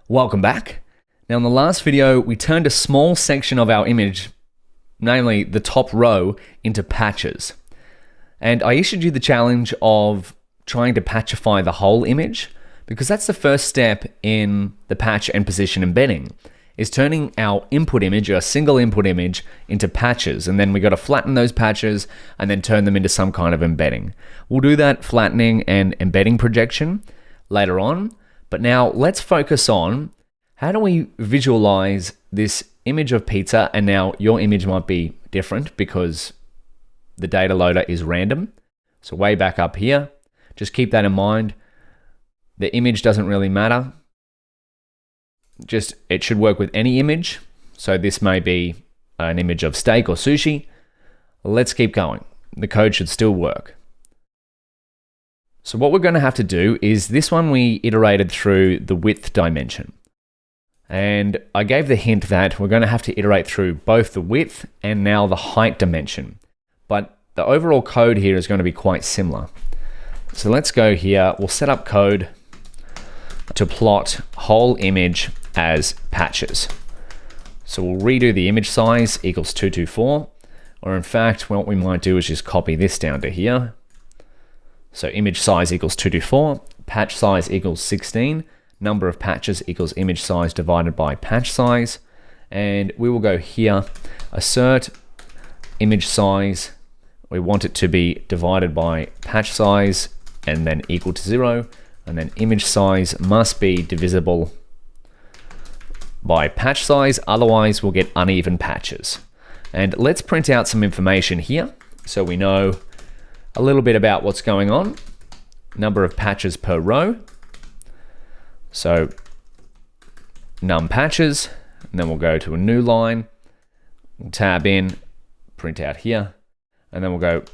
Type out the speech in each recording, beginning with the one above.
Welcome back. Now in the last video, we turned a small section of our image, namely the top row, into patches. And I issued you the challenge of trying to patchify the whole image, because that's the first step in the patch and position embedding, is turning our input image, a single input image, into patches. And then we got to flatten those patches and then turn them into some kind of embedding. We'll do that flattening and embedding projection later on. But now let's focus on how do we visualize this image of pizza, and now your image might be different because the data loader is random. So way back up here, just keep that in mind. The image doesn't really matter. It should work with any image. So this may be an image of steak or sushi. Let's keep going. The code should still work. So what we're going to have to do is this one we iterated through the width dimension. And I gave the hint that we're going to have to iterate through both the width and now the height dimension. But the overall code here is going to be quite similar. So let's go here. We'll set up code to plot whole image as patches. So we'll redo the image size equals 224. Or in fact, what we might do is just copy this down to here. So image size equals 224, patch size equals 16, number of patches equals image size divided by patch size. And we will go here, assert image size. We want it to be divided by patch size and then equal to 0. And then image size must be divisible by patch size, otherwise we'll get uneven patches. And let's print out some information here so we know a little bit about what's going on. Number of patches per row. So num patches, and then we'll go to a new line, we'll tab in, print out here, and then we'll go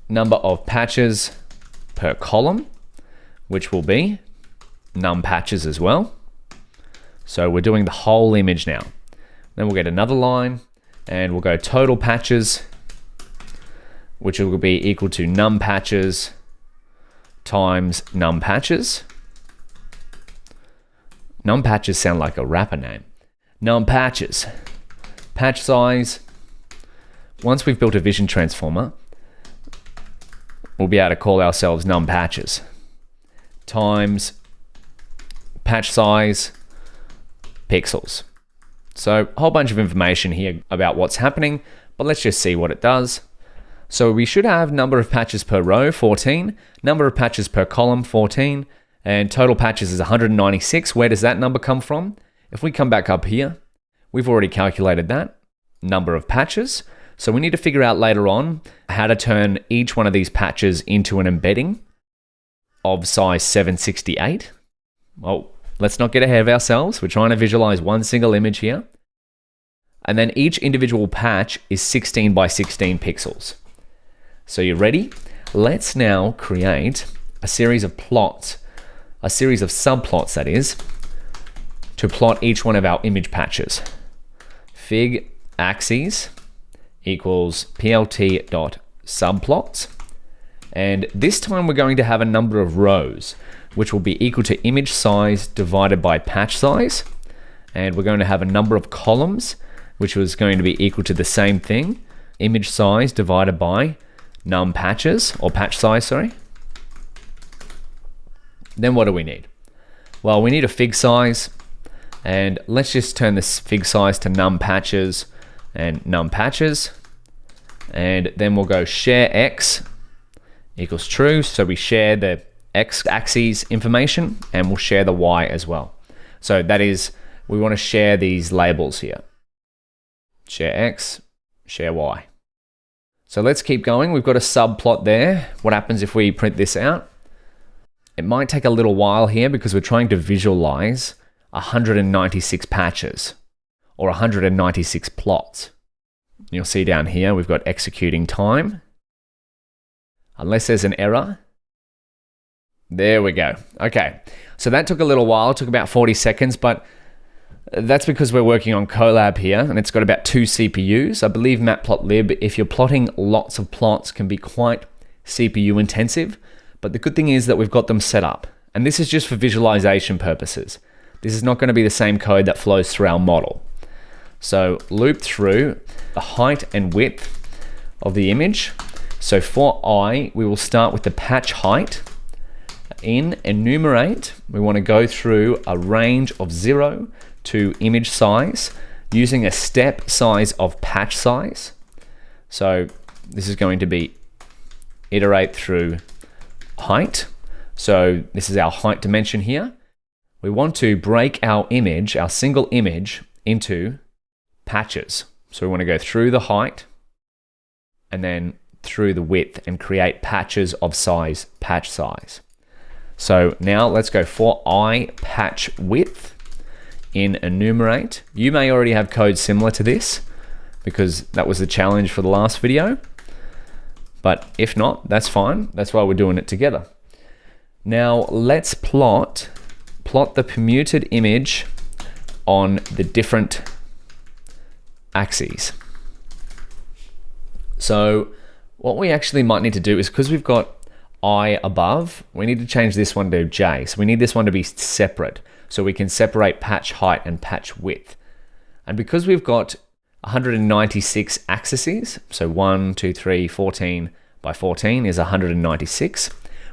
number of patches per column, which will be num patches as well. So we're doing the whole image now. Then we'll get another line and we'll go total patches, which will be equal to num patches times num patches. Num patches sound like a rapper name. Num patches. Patch size. Once we've built a vision transformer, we'll be able to call ourselves num patches times patch size pixels. So a whole bunch of information here about what's happening, but let's just see what it does. So we should have number of patches per row, 14, number of patches per column, 14, and total patches is 196. Where does that number come from? If we come back up here, we've already calculated that, number of patches. So we need to figure out later on how to turn each one of these patches into an embedding of size 768. Well, let's not get ahead of ourselves. We're trying to visualize one single image here. And then each individual patch is 16 by 16 pixels. So you're ready? Let's now create a series of plots, a series of subplots that is, to plot each one of our image patches. Fig axes equals plt.subplots. And this time we're going to have a number of rows, which will be equal to image size divided by patch size. And we're going to have a number of columns, which was going to be equal to the same thing, image size divided by num patches, or patch size, sorry. Then what do we need? Well, we need a fig size, and let's just turn this fig size to num patches and num patches. And then we'll go share x equals true. So we share the x axis information and we'll share the y as well. So that is, we want to share these labels here. Share x, share y. So let's keep going. We've got a subplot there. What happens if we print this out? It might take a little while here because we're trying to visualize 196 patches or 196 plots. You'll see down here, we've got executing time. Unless there's an error. There we go. Okay, so that took a little while, it took about 40 seconds, but that's because we're working on Colab here and it's got about 2 CPUs. I believe matplotlib, if you're plotting lots of plots, can be quite CPU intensive, but the good thing is that we've got them set up. And this is just for visualization purposes. this is not going to be the same code that flows through our model. So loop through the height and width of the image. So for I, we will start with the patch height. In enumerate, we want to go through a range of 0 to image size using a step size of patch size. So this is going to be iterate through height. So this is our height dimension here. We want to break our image, our single image, into patches. So we want to go through the height and then through the width and create patches of size, patch size. So now let's go for I patch width in enumerate. You may already have code similar to this because that was the challenge for the last video. But if not, that's fine. That's why we're doing it together. Now let's plot the permuted image on the different axes. So what we actually might need to do is, because we've got I above, we need to change this one to J. So we need this one to be separate so we can separate patch height and patch width. And because we've got 196 axes, so 1, 2, 3, 14 by 14 is 196,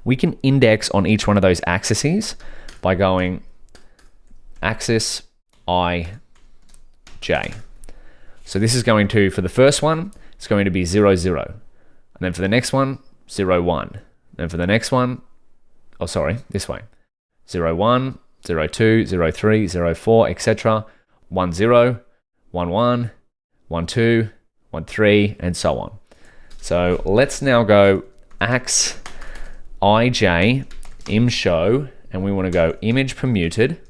we can index on each one of those axes by going axis I, J. So this is going to, for the first one, it's going to be 0, 0. And then for the next one, 0, 1. And for the next one, oh sorry, this way. 0, 1, 0, 2, 0, 3, 0, 4, etc. 1, 0, 1, 1, 1, 2, 1, 3, and so on. So let's now go ax ij im show, and we want to go image permuted.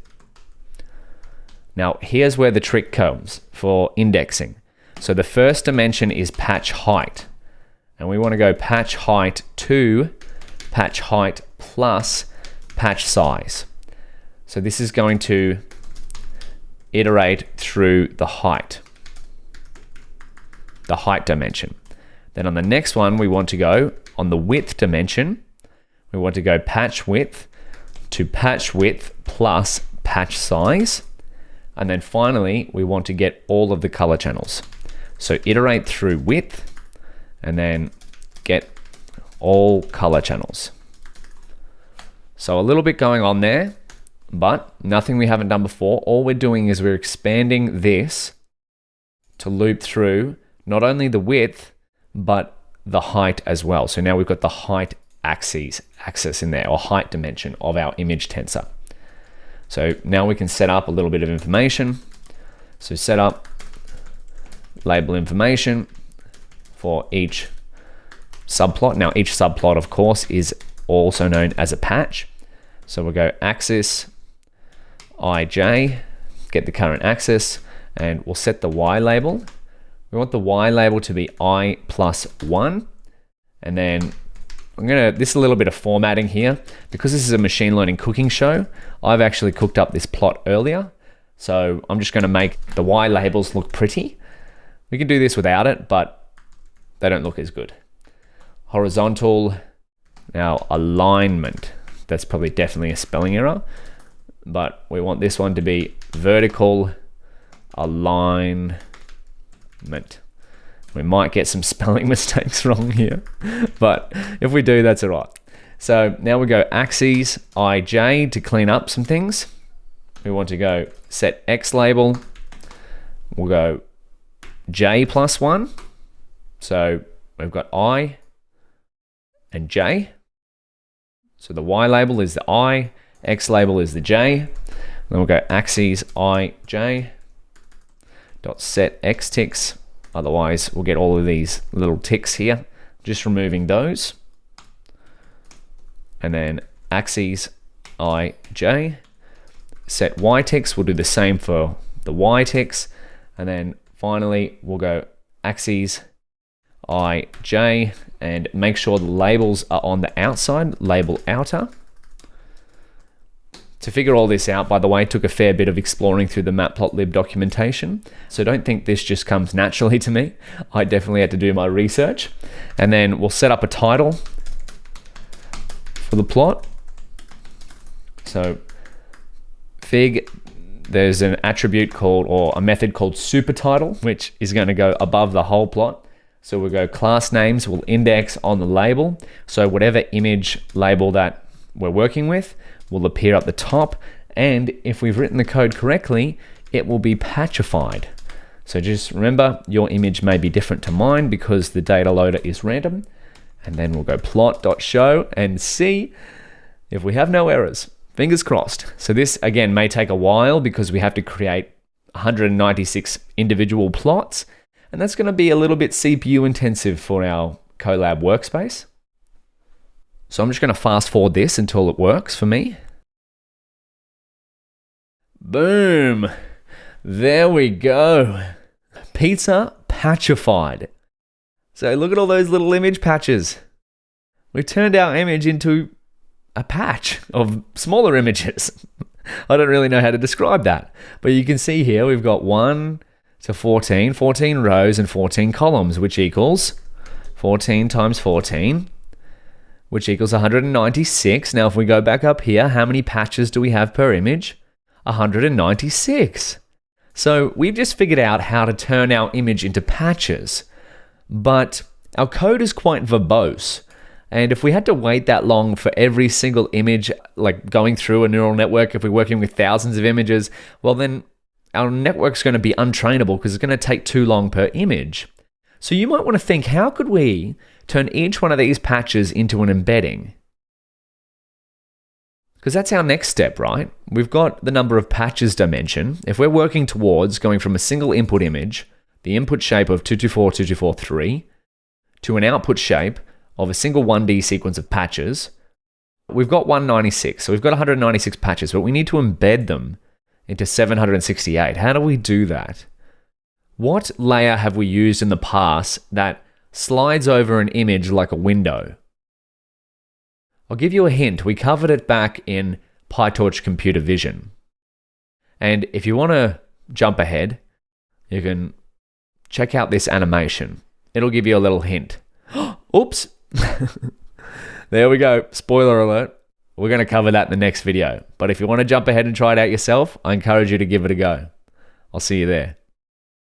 Now here's where the trick comes for indexing. So the first dimension is patch height, and we want to go patch height to patch height plus patch size. So this is going to iterate through the height dimension. Then on the next one, we want to go on the width dimension. We want to go patch width to patch width plus patch size. And then finally, we want to get all of the color channels. So iterate through width and then get all color channels. So a little bit going on there, but nothing we haven't done before. All we're doing is we're expanding this to loop through not only the width, but the height as well. So now we've got the height axis in there, or height dimension of our image tensor. So now we can set up a little bit of information. So set up label information for each subplot. Now each subplot, of course, is also known as a patch. So we'll go axis ij, get the current axis, and we'll set the y label. We want the y label to be I plus 1. And then this is a little bit of formatting here. Because this is a machine learning cooking show, I've actually cooked up this plot earlier. So I'm just going to make the y labels look pretty. We can do this without it, but they don't look as good. Horizontal, now alignment. That's probably definitely a spelling error, but we want this one to be vertical alignment. We might get some spelling mistakes wrong here, but if we do, that's all right. So now we go axes ij to clean up some things. We want to go set X label. We'll go J plus 1. So we've got I and J. So the Y label is the I, X label is the J. Then we'll go axes ij dot set X ticks. Otherwise, we'll get all of these little ticks here. Just removing those. And then axes ij set Y ticks. We'll do the same for the Y ticks. And then finally, we'll go axes ij and make sure the labels are on the outside, label outer. To figure all this out, by the way, took a fair bit of exploring through the matplotlib documentation. So don't think this just comes naturally to me. I definitely had to do my research. And then we'll set up a title for the plot. So fig there's an attribute called, or a method called super title, which is going to go above the whole plot. So we'll go class names, we'll index on the label. So whatever image label that we're working with will appear up the top. And if we've written the code correctly, it will be patchified. So just remember, your image may be different to mine because the data loader is random. And then we'll go plot.show and see if we have no errors. Fingers crossed. So this, again, may take a while because we have to create 196 individual plots. And that's going to be a little bit CPU intensive for our Colab workspace. So I'm just going to fast forward this until it works for me. Boom. There we go. Pizza patchified. So look at all those little image patches. We've turned our image into a patch of smaller images. I don't really know how to describe that. But you can see here we've got 1 to 14 rows and 14 columns, which equals 14 times 14, which equals 196. Now, if we go back up here, how many patches do we have per image? 196. So we've just figured out how to turn our image into patches, but our code is quite verbose. And if we had to wait that long for every single image, like going through a neural network, if we're working with thousands of images, well then our network's going to be untrainable because it's going to take too long per image. So you might want to think, how could we turn each one of these patches into an embedding? Because that's our next step, right? We've got the number of patches dimension. If we're working towards going from a single input image, the input shape of 224, 2243, to an output shape of a single 1D sequence of patches, we've got 196. So we've got 196 patches, but we need to embed them into 768. How do we do that? What layer have we used in the past that slides over an image like a window? I'll give you a hint. We covered it back in PyTorch Computer Vision. And if you want to jump ahead, you can check out this animation. It'll give you a little hint. Oops. There we go. Spoiler alert. We're going to cover that in the next video. But if you want to jump ahead and try it out yourself, I encourage you to give it a go. I'll see you there.